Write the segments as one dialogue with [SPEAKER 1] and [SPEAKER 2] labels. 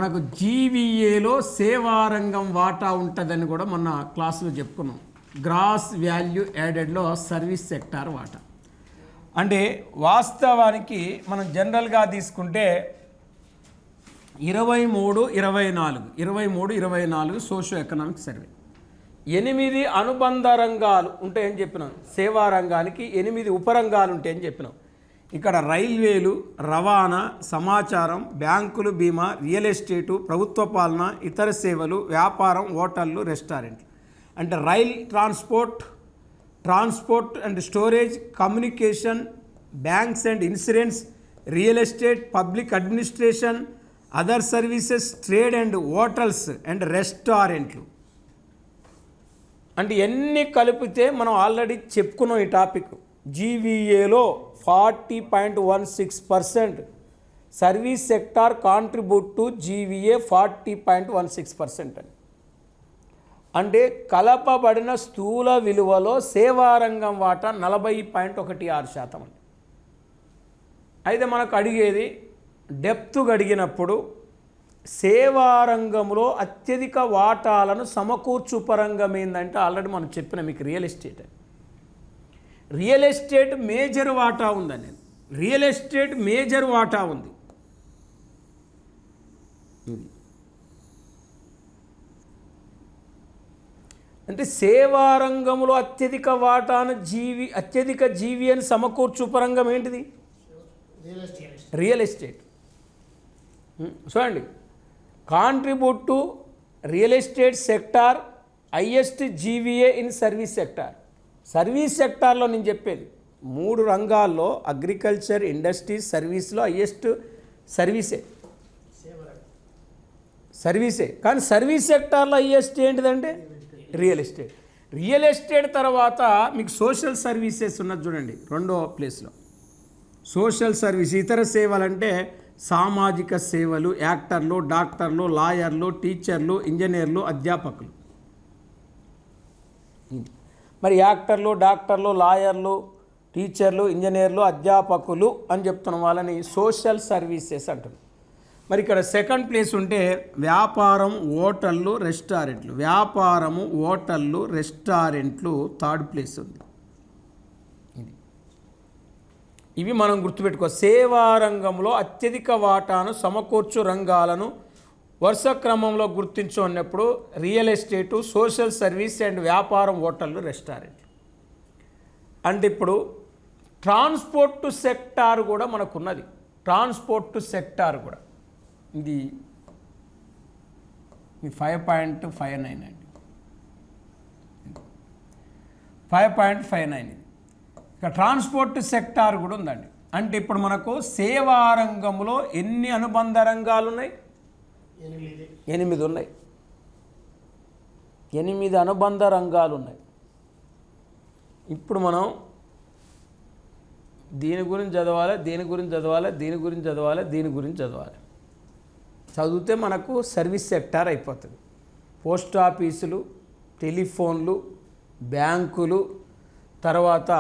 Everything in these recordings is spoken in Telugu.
[SPEAKER 1] మనకు జీవీఏలో సేవారంగం వాటా ఉంటుందని కూడా మొన్న క్లాసులో చెప్పుకున్నాం. గ్రాస్ వాల్యూ యాడెడ్లో సర్వీస్ సెక్టార్ వాటా అంటే వాస్తవానికి మనం జనరల్గా తీసుకుంటే 23-24 సోషో ఎకనామిక్ సర్వే 8 అనుబంధ రంగాలు ఉంటాయని చెప్పినాం. సేవా రంగానికి 8 ఉపరంగాలు ఉంటాయని చెప్పినాం. ఇక్కడ రైల్వేలు, రవాణా, సమాచారం, బ్యాంకులు, బీమా, రియల్ ఎస్టేటు, ప్రభుత్వ పాలన, ఇతర సేవలు, వ్యాపారం, హోటళ్ళు, రెస్టారెంట్లు. అంటే rail transport and storage, communication, banks and insurance, real estate, public administration, other services, trade and hotels and రెస్టారెంట్లు. అంటే ఎన్ని కలిపితే మనం ఆల్రెడీ చెప్పుకున్నాం ఈ టాపిక్. జీవీఏలో 40.16% service sector contribute to GVA 40.16% అని. అంటే కలపబడిన స్థూల విలువలో సేవారంగం వాటా 40.16% అండి. అయితే మనకు అడిగేది డెప్త్గా అడిగినప్పుడు సేవారంగంలో అత్యధిక వాటాలను సమకూర్చు పరంగం ఏంటంటే ఆల్రెడీ మనం చెప్పిన మీకు రియల్ ఎస్టేట్ అని. రియల్ ఎస్టేట్ మేజర్ వాటా ఉందని, రియల్ ఎస్టేట్ మేజర్ వాటా ఉంది. అంటే సేవారంగంలో అత్యధిక వాటాను అత్యధిక జీవి అని సమకూర్చు పరంగం ఏంటిది? Real estate. చూడండి, contribute to real estate sector highest GVA in service sector. Service సెక్టార్లో నేను చెప్పేది 3 రంగాల్లో అగ్రికల్చర్, ఇండస్ట్రీస్, సర్వీస్లో హైయెస్ట్ సర్వీసే. కానీ సర్వీస్ సెక్టార్లో హైయెస్ట్ ఏంటిదంటే రియల్ ఎస్టేట్. రియల్ ఎస్టేట్ తర్వాత మీకు సోషల్ సర్వీసెస్ ఉన్నది చూడండి, 2వ ప్లేస్లో. సోషల్ సర్వీస్, ఇతర సేవలు అంటే సామాజిక సేవలు, యాక్టర్లు, డాక్టర్లు, లాయర్లు, టీచర్లు, ఇంజనీర్లు, అధ్యాపకులు. మరి యాక్టర్లు, డాక్టర్లు, లాయర్లు, టీచర్లు, ఇంజనీర్లు, అధ్యాపకులు అని చెప్తున్న వాళ్ళని సోషల్ సర్వీసెస్ అంటారు. మరి ఇక్కడ సెకండ్ ప్లేస్ ఉంటే వ్యాపారం, హోటళ్ళు, రెస్టారెంట్లు. వ్యాపారము, హోటళ్ళు, రెస్టారెంట్లు థర్డ్ ప్లేస్ ఉంది. ఇవి మనం గుర్తుపెట్టుకో. సేవారంగంలో అత్యధిక వాటాను సమకూర్చు రంగాలను వరుస క్రమంలో గుర్తించుకున్నప్పుడు real estate, social service and వ్యాపారం, హోటళ్ళు, రెస్టారెంట్లు. అంటే ఇప్పుడు ట్రాన్స్పోర్ట్ సెక్టార్ కూడా మనకున్నది. ట్రాన్స్పోర్ట్ సెక్టార్ కూడా ఇది 5.59 అండి, 5.59 ఇది. ఇక ట్రాన్స్పోర్ట్ సెక్టార్ కూడా ఉందండి. అంటే ఇప్పుడు మనకు సేవారంగంలో ఎన్ని అనుబంధ రంగాలు ఉన్నాయి? 8 ఉన్నాయి. 8 అనుబంధ రంగాలు ఉన్నాయి. ఇప్పుడు మనం దీని గురించి చదవాలి, దీని గురించి చదవాలి, దీని గురించి చదవాలి, దీని గురించి చదవాలి. చదివితే మనకు సర్వీస్ సెక్టార్ అయిపోతుంది. పోస్ట్ ఆఫీసులు, టెలిఫోన్లు, బ్యాంకులు, తర్వాత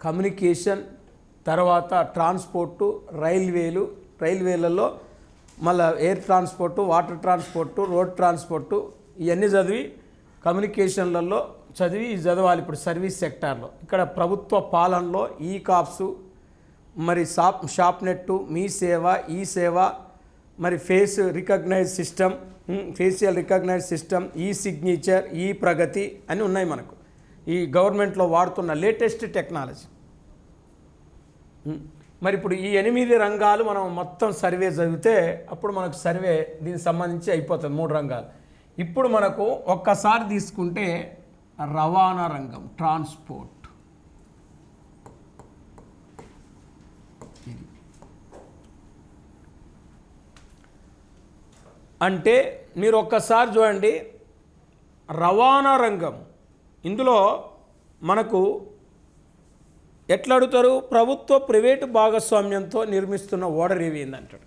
[SPEAKER 1] కమ్యూనికేషన్, తర్వాత ట్రాన్స్పోర్టు, రైల్వేలలో మళ్ళీ air transport, water transport, road transport, ఇవన్నీ చదివి కమ్యూనికేషన్లలో చదివి చదవాలి. ఇప్పుడు సర్వీస్ సెక్టార్లో ఇక్కడ ప్రభుత్వ పాలనలో ఈ కాప్స్, మరి షాప్నెట్టు, మీ సేవ, ఈ సేవ, మరి ఫేషియల్ రికగ్నైజ్ సిస్టమ్, ఈ సిగ్నేచర్, ఈ ప్రగతి అని ఉన్నాయి మనకు. ఈ గవర్నమెంట్లో వాడుతున్న లేటెస్ట్ టెక్నాలజీ. మరి ఇప్పుడు ఈ 8 రంగాలు మనం మొత్తం సర్వే చదివితే అప్పుడు మనకు సర్వే దీనికి సంబంధించి అయిపోతుంది. 3 రంగాలు. ఇప్పుడు మనకు ఒక్కసారి తీసుకుంటే రవాణా రంగం, ట్రాన్స్పోర్ట్. అంటే మీరు ఒక్కసారి చూడండి, రవాణా రంగం ఇందులో మనకు ఎట్లా అడుగుతారు? ప్రభుత్వ ప్రైవేటు భాగస్వామ్యంతో నిర్మిస్తున్న ఓడర్ ఏవి ఏందంటాడు.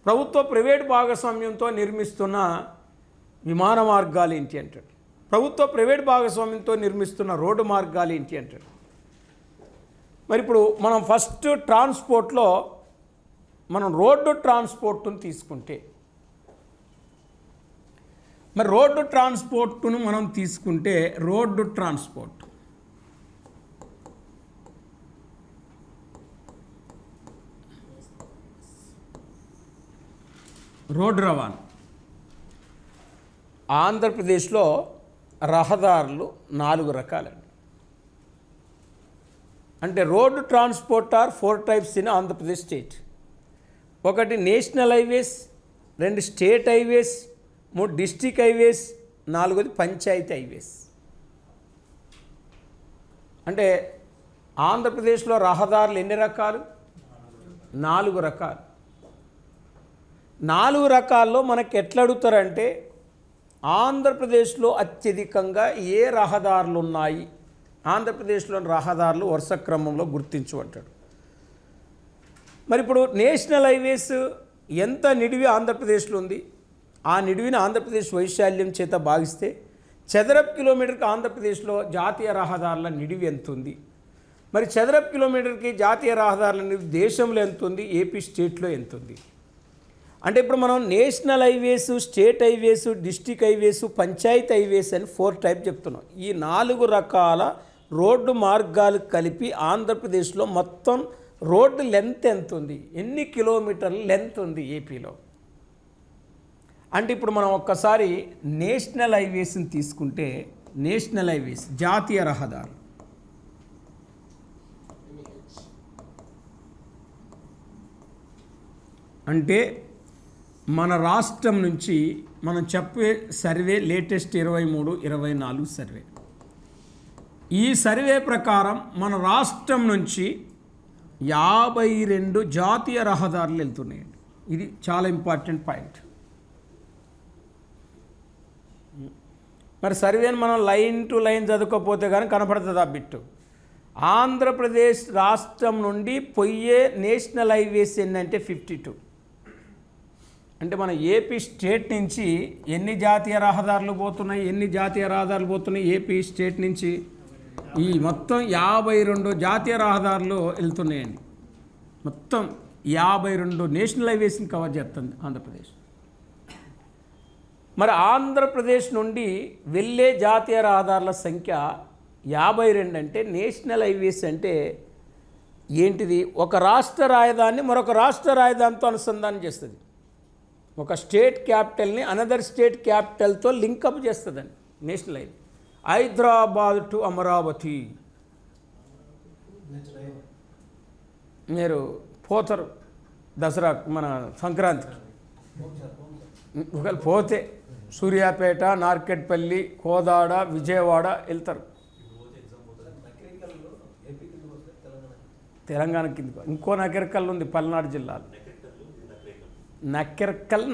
[SPEAKER 1] ప్రభుత్వ ప్రైవేటు భాగస్వామ్యంతో నిర్మిస్తున్న విమాన మార్గాలు ఏంటి అంటాడు. ప్రభుత్వ ప్రైవేటు భాగస్వామ్యంతో నిర్మిస్తున్న రోడ్డు మార్గాలు ఏంటి అంటాడు. మరి ఇప్పుడు మనం ఫస్ట్ ట్రాన్స్పోర్ట్లో మనం రోడ్డు ట్రాన్స్పోర్ట్ను తీసుకుంటే మరి రోడ్డు ట్రాన్స్పోర్ట్ను మనం తీసుకుంటే రోడ్డు ట్రాన్స్పోర్ట్ రోడ్డు రవాణా ఆంధ్రప్రదేశ్లో రహదారులు 4 రకాలండి. అంటే road transport are 4 types in Andhra Pradesh state. ఒకటి national highways, 2 state highways, 3 district highways, 4 panchayat highways. అంటే ఆంధ్రప్రదేశ్లో రహదారులు ఎన్ని రకాలు? 4 రకాలు. 4 రకాల్లో మనకు ఎట్లా అడుగుతారంటే ఆంధ్రప్రదేశ్లో అత్యధికంగా ఏ రహదారులు ఉన్నాయి, ఆంధ్రప్రదేశ్లోని రహదారులు వరుస క్రమంలో గుర్తించమంటాడు. మరి ఇప్పుడు నేషనల్ హైవేస్ ఎంత నిడివి ఆంధ్రప్రదేశ్లో ఉంది, ఆ నిడివిని ఆంధ్రప్రదేశ్ వైశాల్యం చేత భాగిస్తే చదరపు కిలోమీటర్కి ఆంధ్రప్రదేశ్లో జాతీయ రహదారుల నిడివి ఎంత ఉంది, మరి చదరపు కిలోమీటర్కి జాతీయ రహదారుల నిడివి దేశంలో ఎంత ఉంది, ఏపీ స్టేట్లో ఎంత ఉంది. అంటే ఇప్పుడు మనం national highways, state highways, district highways, panchayati highways అని 4 టైప్ చెప్తున్నాం. ఈ 4 రకాల రోడ్డు మార్గాలు కలిపి ఆంధ్రప్రదేశ్లో మొత్తం రోడ్డు లెంత్ ఎంత ఉంది, ఎన్ని కిలోమీటర్ల లెంత్ ఉంది ఏపీలో. అంటే ఇప్పుడు మనం ఒక్కసారి నేషనల్ హైవేస్ని తీసుకుంటే నేషనల్ హైవేస్ జాతీయ రహదారులు అంటే మన రాష్ట్రం నుంచి మనం చెప్పే సర్వే లేటెస్ట్ 23-24 సర్వే. ఈ సర్వే ప్రకారం మన రాష్ట్రం నుంచి 52 జాతీయ రహదారులు వెళ్తున్నాయండి. ఇది చాలా ఇంపార్టెంట్ పాయింట్. మరి సర్వేని మనం లైన్ టు లైన్ చదువుకోపోతే కానీ కనపడుతుంది ఆ బిట్టు. ఆంధ్రప్రదేశ్ రాష్ట్రం నుండి పోయే నేషనల్ హైవేస్ ఎన్నంటే 52. అంటే మన ఏపీ స్టేట్ నుంచి ఎన్ని జాతీయ రహదారులు పోతున్నాయి, ఏపీ స్టేట్ నుంచి ఈ మొత్తం 52 జాతీయ రహదారులు వెళ్తున్నాయండి. మొత్తం 52 నేషనల్ హైవేస్ని కవర్ చేస్తుంది ఆంధ్రప్రదేశ్. మరి ఆంధ్రప్రదేశ్ నుండి వెళ్ళే జాతీయ రహదారుల సంఖ్య 52. అంటే నేషనల్ హైవేస్ అంటే ఏంటిది? ఒక రాష్ట్ర రాజధానిని మరొక రాష్ట్ర రాజధానితో అనుసంధానం చేస్తుంది. ఒక స్టేట్ క్యాపిటల్ని అనదర్ స్టేట్ క్యాపిటల్తో లింకప్ చేస్తుందండి national highway. Hyderabad to Amaravati మీరు పోతారు దసరా మన సంక్రాంతికి, ఒకవేళ పోతే సూర్యాపేట, నార్కెట్పల్లి, కోదాడ, విజయవాడ వెళ్తారు. తెలంగాణ కింద ఇంకో నకిరకల్ ఉంది పల్నాడు జిల్లాలో. నకిరకల్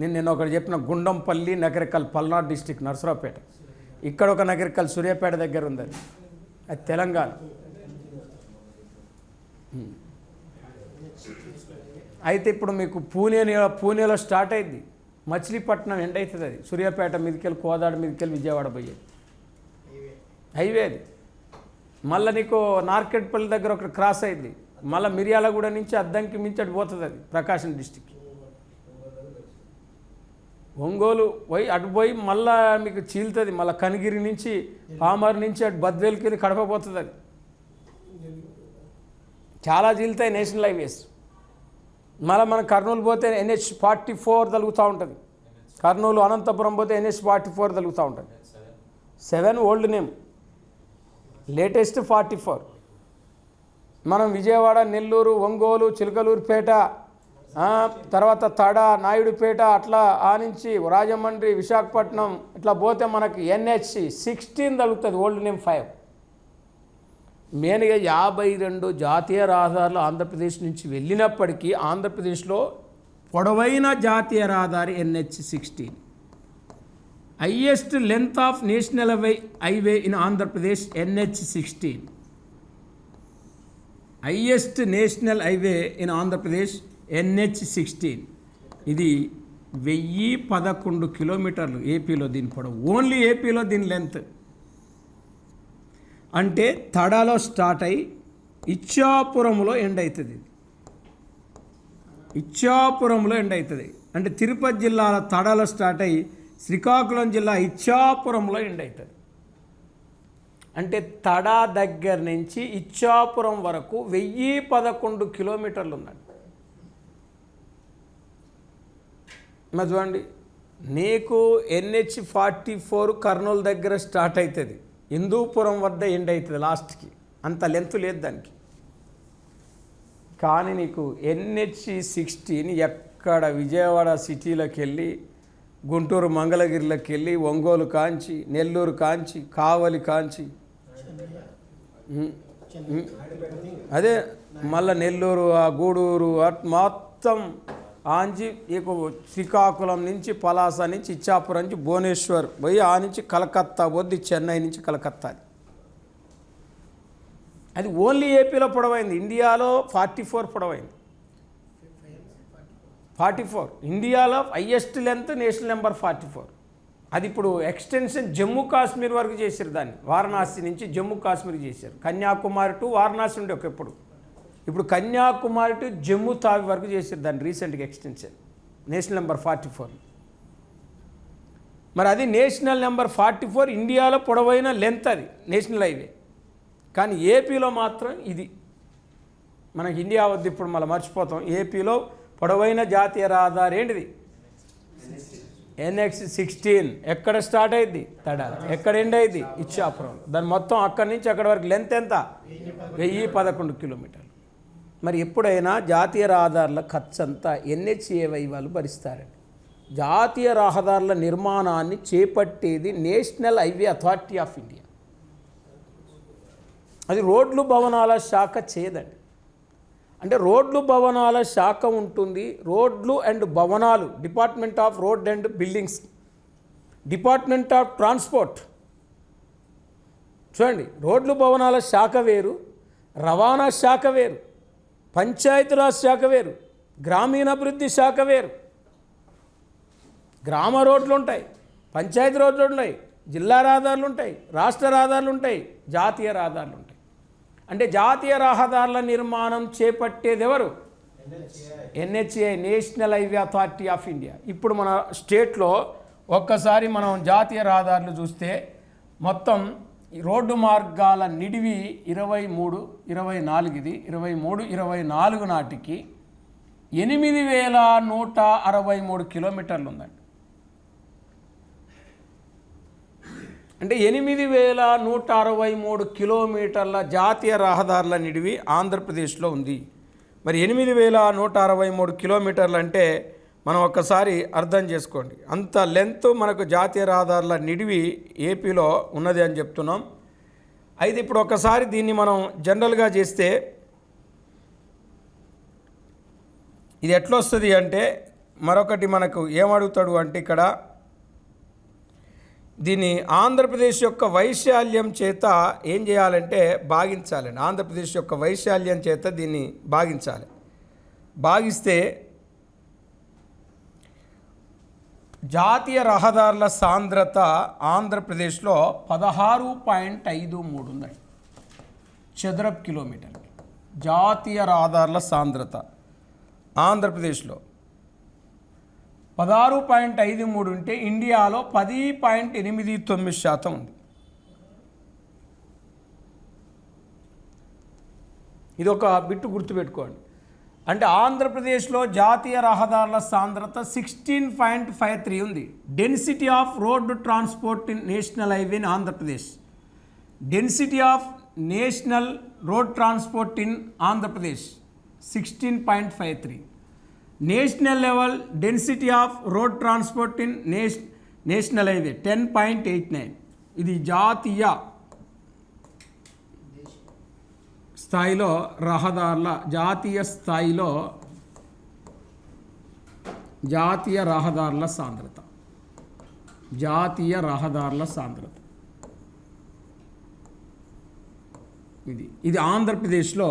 [SPEAKER 1] నేను ఒకటి చెప్పిన గుండంపల్లి నకిరకల్ పల్నాడు డిస్టిక్ నర్సరావుపేట. ఇక్కడ ఒక నకిరకల్ సూర్యాపేట దగ్గర ఉంది, అది తెలంగాణ. అయితే ఇప్పుడు మీకు పూణేలో స్టార్ట్ అయింది, మచిలీపట్నం ఎండ్ అవుతుంది. అది సూర్యాపేట మీదకెళ్ళి కోదాడ మీదకెళ్ళి విజయవాడ పోయేది హైవే. అది మళ్ళీ నీకు నార్కెట్పల్లి దగ్గర ఒకటి క్రాస్ అయింది, మళ్ళీ మిర్యాలగూడ నుంచి అద్దంకి మించి అటు పోతుంది. అది ప్రకాశం డిస్టిక్. ఒంగోలు పోయి అటు పోయి మళ్ళీ మీకు చీలుతుంది, మళ్ళీ కనిగిరి నుంచి పామర్ నుంచి అటు బద్వేలుకి వెళ్ళి కడప పోతుంది. అది చాలా చీలుతాయి నేషనల్ హైవేస్. మళ్ళీ మనం కర్నూలు పోతే NH-44 తలుగుతూ ఉంటుంది. కర్నూలు అనంతపురం పోతే NH-44 తలుగుతూ ఉంటుంది. 7 ఓల్డ్ నేమ్, లేటెస్ట్ 44. మనం విజయవాడ, నెల్లూరు, ఒంగోలు, చిలకలూరుపేట, తర్వాత తడ, నాయుడుపేట, అట్లా ఆ నుంచి రాజమండ్రి, విశాఖపట్నం ఇట్లా పోతే మనకి NH-16 తలుగుతుంది, ఓల్డ్ నేమ్ 5. మెయిన్గా 52 జాతీయ రహదారులు ఆంధ్రప్రదేశ్ నుంచి వెళ్ళినప్పటికీ ఆంధ్రప్రదేశ్లో పొడవైన జాతీయ రహదారి NH-16. Highest length of national highway in Andhra Pradesh NH-16. Highest national highway in Andhra Pradesh NH-16. ఇది 1011 కిలోమీటర్లు ఏపీలో దీని పొడవు. ఓన్లీ ఏపీలో దీని లెంత్. అంటే తడాలో స్టార్ట్ అయ్యి ఇచ్చాపురంలో ఎండ్ అవుతుంది. ఇచ్చాపురంలో ఎండ్ అవుతుంది. అంటే తిరుపతి జిల్లాల తడలో స్టార్ట్ అయ్యి శ్రీకాకుళం జిల్లా ఇచ్చాపురంలో ఎండ్ అవుతుంది. అంటే తడా దగ్గర నుంచి ఇచ్చాపురం వరకు 1011 కిలోమీటర్లు ఉందండి. మరి చూడండి, నీకు NH-44 కర్నూలు దగ్గర స్టార్ట్ అవుతుంది, హిందూపురం వద్ద ఎండ్ అవుతుంది లాస్ట్కి. అంత లెంత్ లేదు దానికి. కానీ నీకు NH-16 ఎక్కడ విజయవాడ సిటీలోకి వెళ్ళి, గుంటూరు మంగళగిరిలోకి వెళ్ళి, ఒంగోలు కాంచి, నెల్లూరు కాంచి, కావలి కాంచి, అదే మళ్ళీ నెల్లూరు, ఆ గూడూరు మొత్తం ఆంచి ఇక శ్రీకాకుళం నుంచి, పలాస నుంచి, ఇచ్చాపురం నుంచి, భువనేశ్వర్ పోయి ఆ నుంచి కలకత్తా పోద్ది, చెన్నై నుంచి కలకత్తా. అది ఓన్లీ ఏపీలో పొడవైంది. ఇండియాలో 44 పొడవైంది. 44 ఇండియాలో హైయెస్ట్ లెంత్, నేషనల్ నెంబర్ 44. అది ఇప్పుడు ఎక్స్టెన్షన్ జమ్మూ కాశ్మీర్ వరకు చేశారు దాన్ని. వారణాసి నుంచి జమ్మూ కాశ్మీర్ చేశారు. కన్యాకుమారి టు వారణాసి ఉండే ఒకప్పుడు, ఇప్పుడు కన్యాకుమారి టు జమ్మూ తావి వరకు చేశారు దాన్ని రీసెంట్గా ఎక్స్టెన్షన్, నేషనల్ నెంబర్ 44. మరి అది నేషనల్ నెంబర్ 44 ఇండియాలో పొడవైన లెంత్, అది నేషనల్ హైవే. కానీ ఏపీలో మాత్రం ఇది మనకి ఇండియా వద్ద ఇప్పుడు మళ్ళీ మర్చిపోతాం. ఏపీలో పొడవైన జాతీయ రహదారి ఏంటిది? NH-16. ఎక్కడ స్టార్ట్ అయింది? తడాల. ఎక్కడ ఎండ్ అయింది? ఇచ్చాపురం. దాని మొత్తం అక్కడి నుంచి అక్కడి వరకు లెంత్ ఎంత? 1011 కిలోమీటర్లు. మరి ఎప్పుడైనా జాతీయ రహదారుల ఖర్చు అంతా NHAI వాళ్ళు భరిస్తారండి. జాతీయ రహదారుల నిర్మాణాన్ని చేపట్టేది national highway authority of India. అది రోడ్లు భవనాల శాఖ చేయదండి. అంటే రోడ్లు భవనాల శాఖ ఉంటుంది, రోడ్లు అండ్ భవనాలు, department of road and buildings, department of transport. చూడండి, రోడ్లు భవనాల శాఖ వేరు, రవాణా శాఖ వేరు, పంచాయతీరాజ్ శాఖ వేరు, గ్రామీణాభివృద్ధి శాఖ వేరు. గ్రామ రోడ్లు ఉంటాయి, పంచాయతీ రోడ్లు ఉంటాయి, జిల్లా రహదారులు ఉంటాయి, రాష్ట్ర రహదారులు ఉంటాయి, జాతీయ రహదారులు ఉంటాయి. అంటే జాతీయ రహదారుల నిర్మాణం చేపట్టేది ఎవరు? NHAI, national highway authority of India. ఇప్పుడు మన స్టేట్లో ఒక్కసారి మనం జాతీయ రహదారులు చూస్తే మొత్తం రోడ్డు మార్గాల నిడివి 23, 24 ఇది 23, 24 నాటికి 8163 కిలోమీటర్లు ఉందండి. అంటే 8163 కిలోమీటర్ల జాతీయ రహదారుల నిడివి ఆంధ్రప్రదేశ్లో ఉంది. మరి 8163 కిలోమీటర్లు అంటే మనం ఒక్కసారి అర్థం చేసుకోండి, అంత లెంత్ మనకు జాతీయ రహదారుల నిడివి ఏపీలో ఉన్నది అని చెప్తున్నాం. అయితే ఇప్పుడు ఒకసారి దీన్ని మనం జనరల్గా చేస్తే ఇది ఎట్లా వస్తుంది అంటే, మరొకటి మనకు ఏమడుగుతాడు అంటే ఇక్కడ దీన్ని ఆంధ్రప్రదేశ్ యొక్క వైశాల్యం చేత ఏం చేయాలంటే భాగించాలండి. ఆంధ్రప్రదేశ్ యొక్క వైశాల్యం చేత దీన్ని భాగించాలి. భాగిస్తే జాతీయ రహదారుల సాంద్రత ఆంధ్రప్రదేశ్లో 16.53 ఉందండి చదరపు కిలోమీటర్కి. జాతీయ రహదారుల సాంద్రత ఆంధ్రప్రదేశ్లో 16.53 ఉంటే ఇండియాలో 10.89% ఉంది. ఇది ఒక బిట్టు గుర్తుపెట్టుకోండి. అంటే ఆంధ్రప్రదేశ్లో జాతీయ రహదారుల సాంద్రత 16.53 ఉంది. Density of road transport in national highway in Andhra Pradesh, density of national road transport in Andhra Pradesh 16.53. National level density of road transport in national highway 10.89. ఇది జాతీయ స్థాయిలో రహదారుల జాతీయ స్థాయిలో జాతీయ రహదారుల సాంద్రత, జాతీయ రహదారుల సాంద్రత ఇది ఆంధ్రప్రదేశ్లో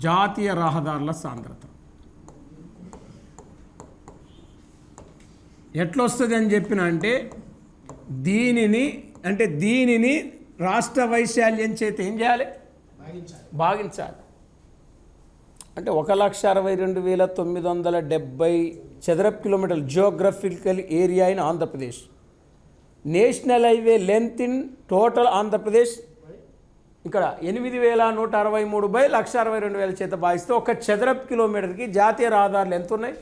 [SPEAKER 1] జాతీయ రహదారుల సాంద్రత ఎట్లొస్తుంది అని చెప్పిన అంటే దీనిని రాష్ట్ర వైశాల్యం చేత ఏం చేయాలి? భాగించాలి. అంటే 1,62,970 చదరపు కిలోమీటర్లు geographical area in Andhra Pradesh. National highway length in total Andhra Pradesh ఇక్కడ 8,163 బై 1,62,000 చేత భావిస్తే ఒక చదరపు కిలోమీటర్కి జాతీయ రహదారులు ఎంత ఉన్నాయి?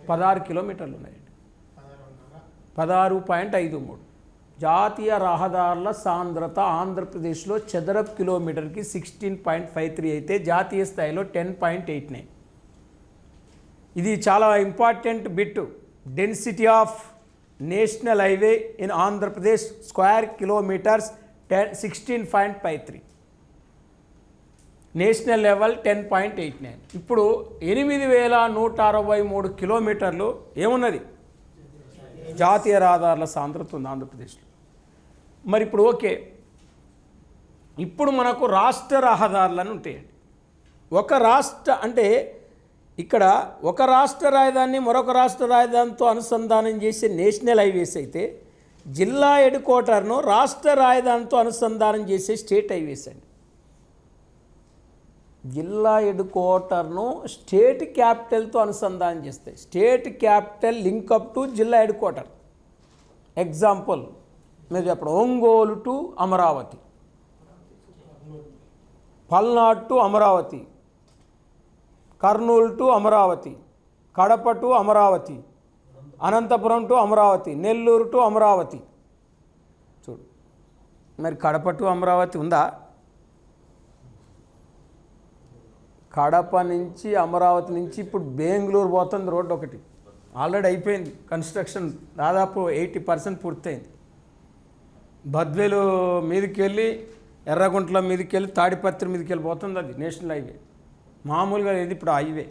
[SPEAKER 1] 16 కిలోమీటర్లు ఉన్నాయండి. 16.53 జాతీయ రహదారుల సాంద్రత ఆంధ్రప్రదేశ్లో చదరపు కిలోమీటర్కి 16.53 అయితే జాతీయ స్థాయిలో 10.89. ఇది చాలా important bit. Density of national highway in Andhra Pradesh square kilometres 16.53, national level 10.89. ఇప్పుడు 8,163 కిలోమీటర్లు ఏమున్నది? జాతీయ రహదారుల సాంద్రత ఉంది ఆంధ్రప్రదేశ్లో. మరి ఇప్పుడు ఓకే, ఇప్పుడు మనకు రాష్ట్ర రహదారులను ఉంటాయండి. ఒక రాష్ట్ర అంటే ఇక్కడ ఒక రాష్ట్ర రాజధాని మరొక రాష్ట్ర రాజధానితో అనుసంధానం చేసే నేషనల్ హైవేస్ అయితే, జిల్లా హెడ్ క్వార్టర్ను రాష్ట్ర రాజధానితో అనుసంధానం చేసే స్టేట్ హైవేస్ అండి. జిల్లా హెడ్ క్వార్టర్ను స్టేట్ క్యాపిటల్తో అనుసంధానం చేస్తాయి. స్టేట్ క్యాపిటల్ లింకప్ టు జిల్లా హెడ్ క్వార్టర్. ఎగ్జాంపుల్ మీరు చెప్పండి, Ongole to Amaravati, Palnadu to Amaravati, Kurnool to Amaravati, Kadapa to Amaravati, Anantapur to Amaravati, Nellore to Amaravati. చూడు మరి కడప టు అమరావతి ఉందా? కడప నుంచి అమరావతి నుంచి ఇప్పుడు బెంగళూరు పోతుంది రోడ్డు ఒకటి, ఆల్రెడీ అయిపోయింది కన్స్ట్రక్షన్, దాదాపు 80% పూర్తయింది. బద్వేలు మీదకి వెళ్ళి ఎర్రగుంట్ల మీదకి వెళ్ళి తాడిపత్రి మీదకి వెళ్ళి పోతుంది అది నేషనల్ హైవే. మామూలుగా లేదు ఇప్పుడు హైవే.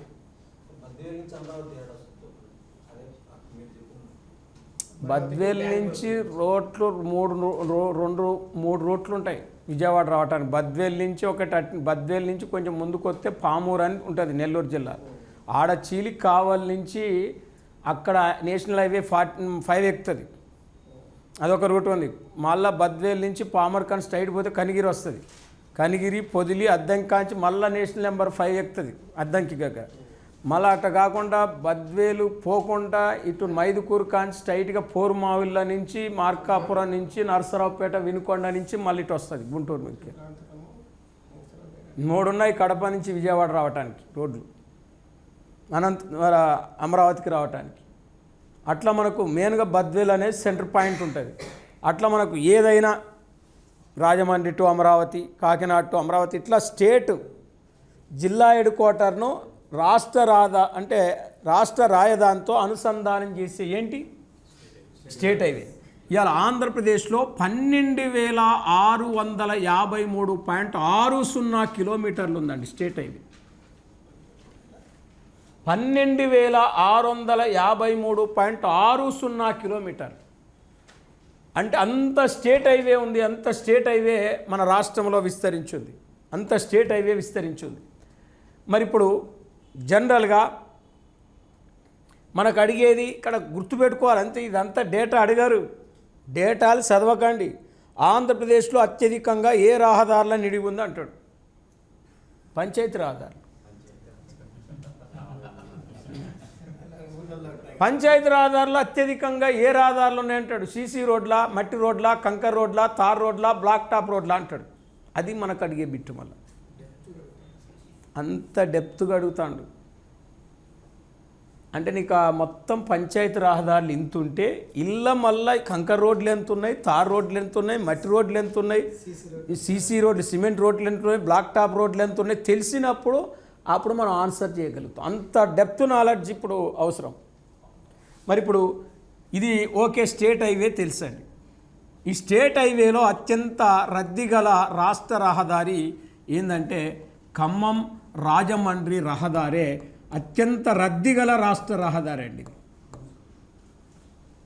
[SPEAKER 1] బద్వేల్ నుంచి రోడ్లు మూడు రూట్లు ఉంటాయి విజయవాడ రావడానికి. బద్వేల్ నుంచి బద్వేల్ నుంచి కొంచెం ముందుకు వస్తే పామూరు అని ఉంటుంది నెల్లూరు జిల్లా. ఆడ చీలి కావల్ నుంచి అక్కడ నేషనల్ హైవే 5 ఎక్కుతుంది, అదొక రూట్ ఉంది. మళ్ళీ బద్వేల్ నుంచి పామర్కాన్ స్ట్రైట్ పోతే కనిగిరి వస్తుంది, కనిగిరి పొదిలి అద్దంకాంచి మళ్ళీ నేషనల్ నెంబర్ 5 ఎక్కుతుంది అద్దంకి దగ్గర. మళ్ళీ అట్ట కాకుండా బద్వేలు పోకుండా ఇటు మైదుకూరు కాంచి స్ట్రైట్గా పోరుమావిళ్ళ నుంచి మార్కాపురం నుంచి నరసరావుపేట వినుకొండ నుంచి మళ్ళీ ఇటు వస్తుంది గుంటూరు మీదకి. 3 ఉన్నాయి కడప నుంచి విజయవాడ రావడానికి రోడ్లు, అమరావతికి రావడానికి. అట్లా మనకు మెయిన్గా బద్వేల్ అనేది సెంటర్ పాయింట్ ఉంటుంది. అట్లా మనకు ఏదైనా రాజమండ్రి టు అమరావతి, కాకినాడ టు అమరావతి, ఇట్లా స్టేట్ జిల్లా హెడ్ క్వార్టర్ను రాష్ట్ర రాజధానితో అనుసంధానం చేసే ఏంటి స్టేట్ హైవే. ఇవాళ ఆంధ్రప్రదేశ్లో 12,653.60 కిలోమీటర్లు ఉందండి స్టేట్ హైవే. 12,653.60 కిలోమీటర్లు అంటే అంత స్టేట్ హైవే ఉంది. అంత స్టేట్ హైవే మన రాష్ట్రంలో విస్తరించింది, అంత స్టేట్ హైవే విస్తరించింది. మరి ఇప్పుడు జనరల్గా మనకు అడిగేది ఇక్కడ గుర్తుపెట్టుకోవాలి అంతే, ఇదంతా డేటా అడిగారు, డేటాలు చదవకండి. ఆంధ్రప్రదేశ్లో అత్యధికంగా ఏ రహదారుల నిడివి ఉంది అంటాడు, పంచాయతీ రహదారులు. పంచాయతీ రహదారులు అత్యధికంగా ఏ రహదారులు ఉన్నాయంటాడు, సీసీ రోడ్ల, మట్టి రోడ్ల, కంకర్ రోడ్ల, తార్ రోడ్ల, బ్లాక్ టాప్ రోడ్ల అంటాడు. అది మనకు అడిగే బిట్టు. మళ్ళీ అంత డెప్త్గా అడుగుతాడు. అంటే నీకు ఆ మొత్తం పంచాయతీ రహదారులు ఇంత ఉంటే ఇళ్ళ మళ్ళీ కంకర్ రోడ్లు ఎంత ఉన్నాయి, తార్ రోడ్లు ఎంత ఉన్నాయి, మట్టి రోడ్లు ఎంత ఉన్నాయి, సీసీ రోడ్లు, సిమెంట్ రోడ్లు ఎంత ఉన్నాయి, బ్లాక్ టాప్ రోడ్లు ఎంత ఉన్నాయి తెలిసినప్పుడు అప్పుడు మనం ఆన్సర్ చేయగలుగుతాం. అంత డెప్త్ నాలెడ్జ్ ఇప్పుడు అవసరం. మరి ఇప్పుడు ఇది ఓకే, స్టేట్ హైవే తెలుసండి. ఈ స్టేట్ హైవేలో అత్యంత రద్దీ గల రాష్ట్ర రహదారి ఏంటంటే ఖమ్మం రాజమండ్రి రహదారే అత్యంత రద్దీ గల రాష్ట్ర రహదారి అండి.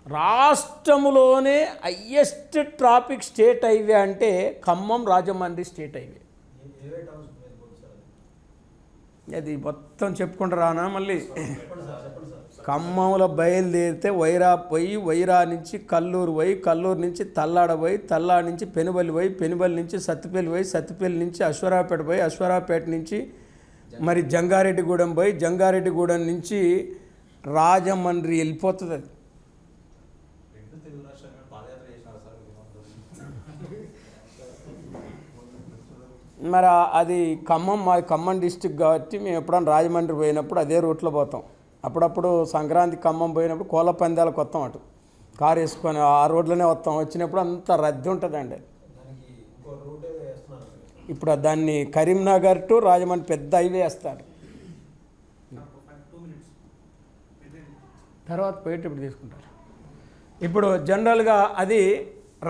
[SPEAKER 1] రాష్ట్రంలోనే హయ్యెస్ట్ ట్రాఫిక్ స్టేట్ హైవే అంటే ఖమ్మం రాజమండ్రి స్టేట్ హైవే. అది మొత్తం చెప్పుకుంటూ రానా మళ్ళీ. ఖమ్మంలో బయలుదేరితే వైరా పోయి, వైరా నుంచి కల్లూరు పోయి, కల్లూరు నుంచి తల్లాడ పోయి, తల్లాడ నుంచి పెనుబల్లి పోయి, పెనుబల్లి నుంచి సత్తుపల్లి పోయి, సత్తుపల్లి నుంచి అశ్వరావుపేట పోయి, అశ్వరావుపేట నుంచి మరి జంగారెడ్డిగూడెం పోయి జంగారెడ్డిగూడెం నుంచి రాజమండ్రి వెళ్ళిపోతుంది అది. మరి అది ఖమ్మం, మాది ఖమ్మం డిస్టిక్ కాబట్టి మేము ఎప్పుడైనా రాజమండ్రి పోయినప్పుడు అదే రూట్లో పోతాం. అప్పుడప్పుడు సంక్రాంతి ఖమ్మం పోయినప్పుడు కోళ్ళ పందాలకు వస్తాం, అటు కారు వేసుకొని ఆ రోడ్లోనే వస్తాం. వచ్చినప్పుడు అంత రద్దీ ఉంటుందండి. ఇప్పుడు దాన్ని కరీంనగర్ టు రాజమండ్రి పెద్ద హైవే వేస్తాడు. తర్వాత పోయేటప్పుడు తీసుకుంటారు. ఇప్పుడు జనరల్గా అది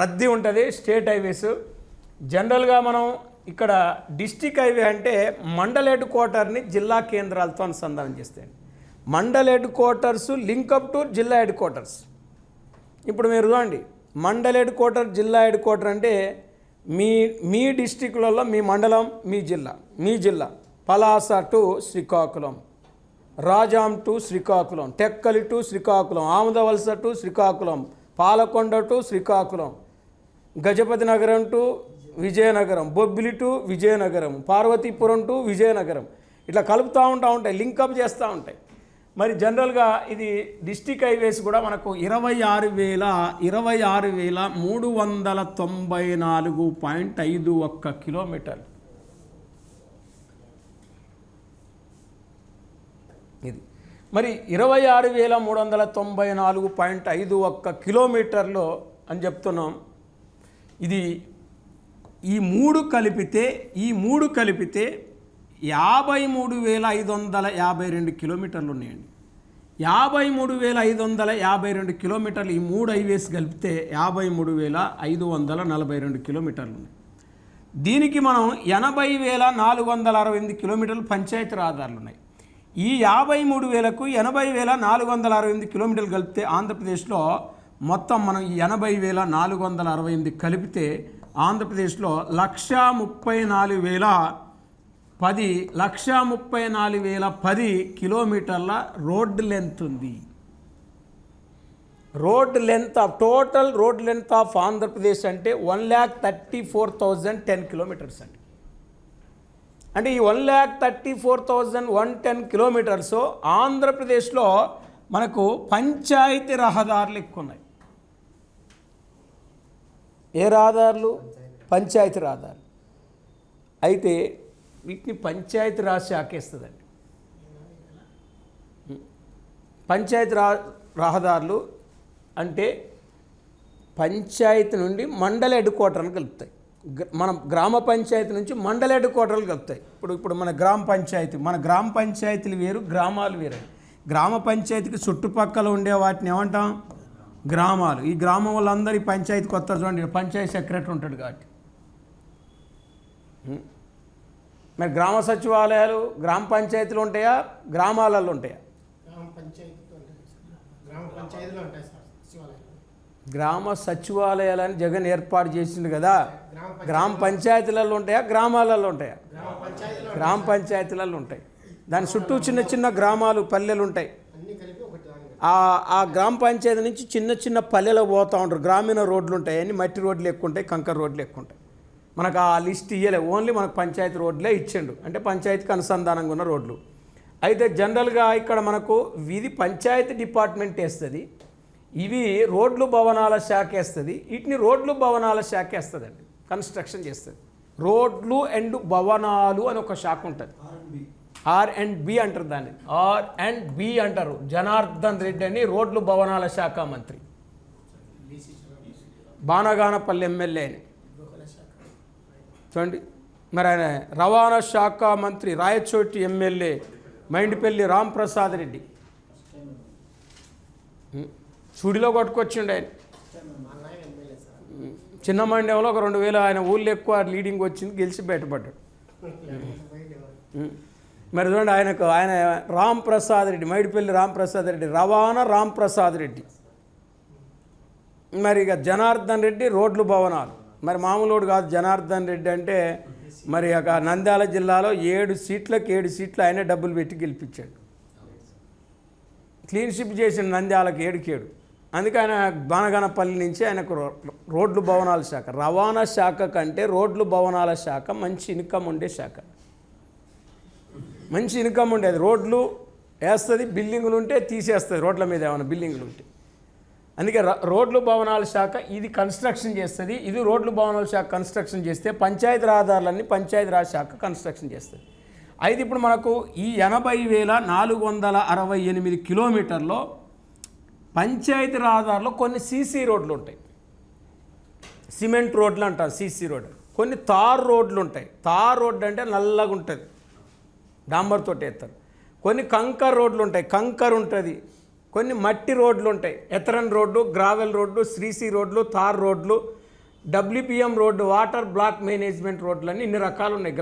[SPEAKER 1] రద్దీ ఉంటుంది స్టేట్ హైవేస్. జనరల్గా మనం ఇక్కడ డిస్టిక్ హైవే అంటే మండల్ హెడ్ క్వార్టర్ని జిల్లా కేంద్రాలతో అనుసంధానం చేస్తాయండి. Mandal headquarters link up to జిల్లా హెడ్ క్వార్టర్స్. ఇప్పుడు మీరు చూడండి, మండల్ హెడ్ క్వార్టర్, జిల్లా హెడ్ క్వార్టర్ అంటే మీ డిస్టిక్లలో మీ మండలం, మీ జిల్లా Palasa to Srikakulam, Rajam to Srikakulam, Tekkali to Srikakulam, Amudalavalasa to Srikakulam, Palakonda to Srikakulam, Gajapathinagaram to Vizianagaram, Bobbili to Vizianagaram, Parvathipuram to Vizianagaram, ఇట్లా కలుపుతూ ఉంటాయి, లింకప్ చేస్తూ ఉంటాయి. మరి జనరల్గా ఇది డిస్టిక్ హైవేస్ కూడా మనకు 26,394.51 కిలోమీటర్లు. ఇది మరి 26,394.51 కిలోమీటర్లు అని చెప్తున్నాం. ఇది ఈ మూడు కలిపితే 53,552 కిలోమీటర్లు ఉన్నాయండి. 53,552 కిలోమీటర్లు ఈ మూడు హైవేస్ కలిపితే 53,542 కిలోమీటర్లు ఉన్నాయి. దీనికి మనం 80,468 కిలోమీటర్లు పంచాయతీ రహదారులు ఉన్నాయి. ఈ 53,000కు 80,468 కిలోమీటర్లు కలిపితే ఆంధ్రప్రదేశ్లో మొత్తం మనం 80,468 కలిపితే ఆంధ్రప్రదేశ్లో 1,34,010 కిలోమీటర్ల రోడ్ లెంత్ ఉంది. Total road length of Andhra Pradesh అంటే 1,34,010 కిలోమీటర్స్ అండి. అంటే ఈ 1,34,110 కిలోమీటర్స్ ఆంధ్రప్రదేశ్లో మనకు పంచాయతీ రహదారులు ఎక్కువ ఉన్నాయి. ఏ రహదారులు? పంచాయతీ రహదారులు. అయితే వీటిని పంచాయతీ రాజ్ శాఖ ఇస్తుందండి. పంచాయతీ రహదారులు అంటే పంచాయతీ నుండి మండల హెడ్ క్వార్టర్ని కలుపుతాయి. మనం గ్రామ పంచాయతీ నుంచి మండల హెడ్ క్వార్టర్లు కలుపుతాయి. ఇప్పుడు మన గ్రామ పంచాయతీలు వేరు, గ్రామాలు వేరు. గ్రామ పంచాయతీకి చుట్టుపక్కల ఉండే వాటిని ఏమంటాం? గ్రామాలు. ఈ గ్రామం వాళ్ళందరూ ఈ పంచాయతీకి వస్తారు చూడండి, పంచాయతీ సెక్రటరీ ఉంటాడు కాబట్టి. మరి గ్రామ సచివాలయాలు గ్రామ పంచాయతీలు ఉంటాయా, గ్రామాలలో ఉంటాయా? గ్రామ సచివాలయాలని జగన్ ఏర్పాటు చేసింది కదా, గ్రామ పంచాయతీలలో ఉంటాయా, గ్రామాలలో ఉంటాయా? గ్రామ పంచాయతీలలో ఉంటాయి. దాని చుట్టూ చిన్న చిన్న గ్రామాలు, పల్లెలు ఉంటాయి. ఆ గ్రామ పంచాయతీ నుంచి చిన్న చిన్న పల్లెలు పోతూ ఉంటారు. గ్రామీణ రోడ్లు ఉంటాయి, అన్ని మట్టి రోడ్లు ఎక్కువ ఉంటాయి, కంకర రోడ్లు ఎక్కువ ఉంటాయి. మనకు ఆ లిస్ట్ ఇయ్యలే, ఓన్లీ మనకు పంచాయతీ రోడ్లే ఇచ్చిండు, అంటే పంచాయతీకి అనుసంధానంగా ఉన్న రోడ్లు. అయితే జనరల్గా ఇక్కడ మనకు ఇది పంచాయతీ డిపార్ట్మెంట్ వేస్తుంది, ఇవి రోడ్లు భవనాల శాఖ వేస్తుంది, వీటిని రోడ్లు భవనాల శాఖ వేస్తుందండి, కన్స్ట్రక్షన్ చేస్తుంది. రోడ్లు అండ్ భవనాలు అని ఒక శాఖ ఉంటుంది, R&B అంటారు దాన్ని, R&B అంటారు. జనార్దన్ రెడ్డి అని రోడ్లు భవనాల శాఖ మంత్రి, బానగానపల్లి ఎమ్మెల్యే అని చూడండి. మరి ఆయన రవాణా శాఖ మంత్రి రాయచోటి ఎమ్మెల్యే మైండిపల్లి రాంప్రసాద్ రెడ్డి, సుడిలో కొట్టుకొచ్చిండు ఆయన. చిన్న మండ్యంలో ఒక 2,000 ఆయన ఊళ్ళో ఎక్కువ లీడింగ్ వచ్చింది, గెలిచి బయటపడ్డాడు. మరి చూడండి, ఆయన రాంప్రసాద్ రెడ్డి, మైడిపల్లి రాంప్రసాద్ రెడ్డి, రవాణా రాంప్రసాద్ రెడ్డి. మరి ఇక జనార్దన్ రెడ్డి రోడ్లు భవనాలు. మరి మామూలుడు కాదు జనార్దన్ రెడ్డి అంటే. మరి ఒక నంద్యాల జిల్లాలో 7 సీట్లకు 7 సీట్లు ఆయనే డబ్బులు పెట్టి గెలిపించాడు. క్లీన్ షిప్ చేసిన నంద్యాలకు 7 అందుకే ఆయన బానగానపల్లి నుంచి ఆయనకు రోడ్లు భవనాల శాఖ. రవాణా శాఖ కంటే రోడ్లు భవనాల శాఖ మంచి ఇన్కమ్ ఉండే శాఖ. మంచి ఇన్కమ్ ఉండేది. రోడ్లు వేస్తుంది, బిల్డింగులు ఉంటే తీసేస్తుంది, రోడ్ల మీద ఏమైనా బిల్డింగులు ఉంటే. అందుకే రోడ్లు భవనాల శాఖ ఇది కన్స్ట్రక్షన్ చేస్తుంది. ఇది రోడ్లు భవనాల శాఖ కన్స్ట్రక్షన్ చేస్తే పంచాయతీ రహదారులన్నీ పంచాయతీరాజ్ శాఖ కన్స్ట్రక్షన్ చేస్తుంది. అయితే ఇప్పుడు మనకు ఈ 80,468 కిలోమీటర్లో పంచాయతీ రహదారులో కొన్ని సీసీ రోడ్లు ఉంటాయి, సిమెంట్ రోడ్లు అంటారు సీసీ రోడ్డు. కొన్ని తార్ రోడ్లు ఉంటాయి. తార్ రోడ్డు అంటే నల్లగా ఉంటుంది, డాంబర్ తోటి వేస్తారు. కొన్ని కంకర్ రోడ్లు ఉంటాయి, కంకర్ ఉంటుంది. కొన్ని మట్టి రోడ్లు ఉంటాయి, ఎతరన్ రోడ్డు, గ్రావెల్ రోడ్డు, శ్రీసీ రోడ్లు, తార్ రోడ్లు, WPM road, water block management రోడ్లు అని ఇన్ని రకాలు ఉన్నాయి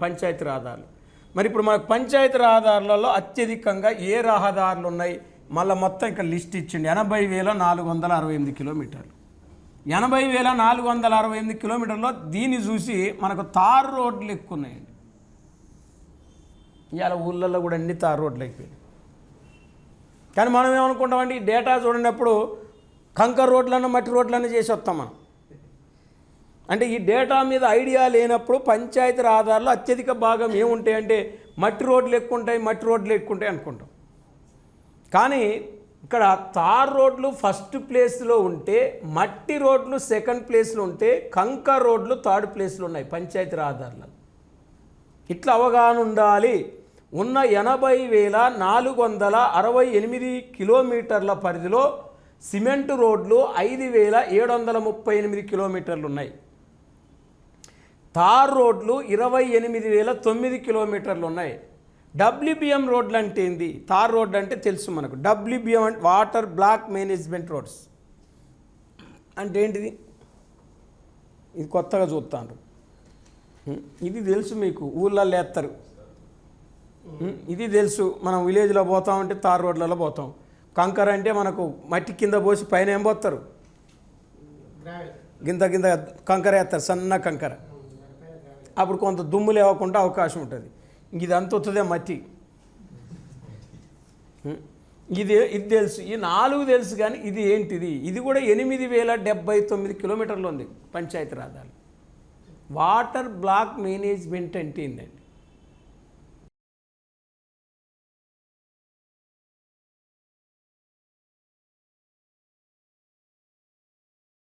[SPEAKER 1] పంచాయతీ రహదారులు. మరి ఇప్పుడు మనకు పంచాయతీ రహదారులలో అత్యధికంగా ఏ రహదారులు ఉన్నాయి, మళ్ళీ మొత్తం ఇక్కడ లిస్ట్ ఇచ్చిండి. 80,468 కిలోమీటర్లు. 80,468 కిలోమీటర్లో దీన్ని చూసి మనకు తార్ రోడ్లు ఎక్కువ ఉన్నాయండి. ఇవాళ ఊళ్ళల్లో కూడా అన్ని తార్ రోడ్లు అయిపోయాయి. కానీ మనం ఏమనుకుంటామంటే ఈ డేటా చూడనప్పుడు కంకర్ రోడ్లన్నా మట్టి రోడ్లన్నా చేసి వస్తాం మనం. అంటే ఈ డేటా మీద ఐడియా లేనప్పుడు పంచాయతీ రహదారులు అత్యధిక భాగం ఏముంటాయంటే మట్టి రోడ్లు ఎక్కువ ఉంటాయి, మట్టి రోడ్లు ఎక్కువ ఉంటాయి అనుకుంటాం. కానీ ఇక్కడ తార్ రోడ్లు ఫస్ట్ ప్లేస్లో ఉంటే, మట్టి రోడ్లు సెకండ్ ప్లేస్లో ఉంటే, కంకర్ రోడ్లు థర్డ్ ప్లేస్లో ఉన్నాయి పంచాయతీ రహదారులలో. ఇట్లా అవగాహన ఉండాలి. ఉన్న 80,468 కిలోమీటర్ల పరిధిలో సిమెంటు రోడ్లు 5,738 కిలోమీటర్లు ఉన్నాయి. తార్ రోడ్లు 28,009 కిలోమీటర్లు ఉన్నాయి. WBM రోడ్లు అంటే ఏంది? తార్ రోడ్ అంటే తెలుసు మనకు. WBM అంటే వాటర్ బ్లాక్ మేనేజ్మెంట్ రోడ్స్ అంటే ఏంటిది? ఇది కొత్తగా చూస్తాను. ఇది తెలుసు మీకు, ఊళ్ళల్లో వేస్తారు. ఇది తెలుసు. మనం విలేజ్లో పోతామంటే తార్ రోడ్లలో పోతాం. కంకర అంటే మనకు మట్టి కింద పోసి పైన ఏం పోస్తారు, గింత కింద కంకర వేస్తారు, సన్న కంకర. అప్పుడు కొంత దుమ్ము లేవకుండా అవకాశం ఉంటుంది. ఇది అంత వస్తుందే మట్టి. ఇది తెలుసు. ఈ 4 తెలుసు. కానీ ఇది ఏంటిది? ఇది కూడా 8,079 కిలోమీటర్లు ఉంది పంచాయతీ రహదారులు. వాటర్ బ్లాక్ మేనేజ్మెంట్ అంటే ఏంటండి?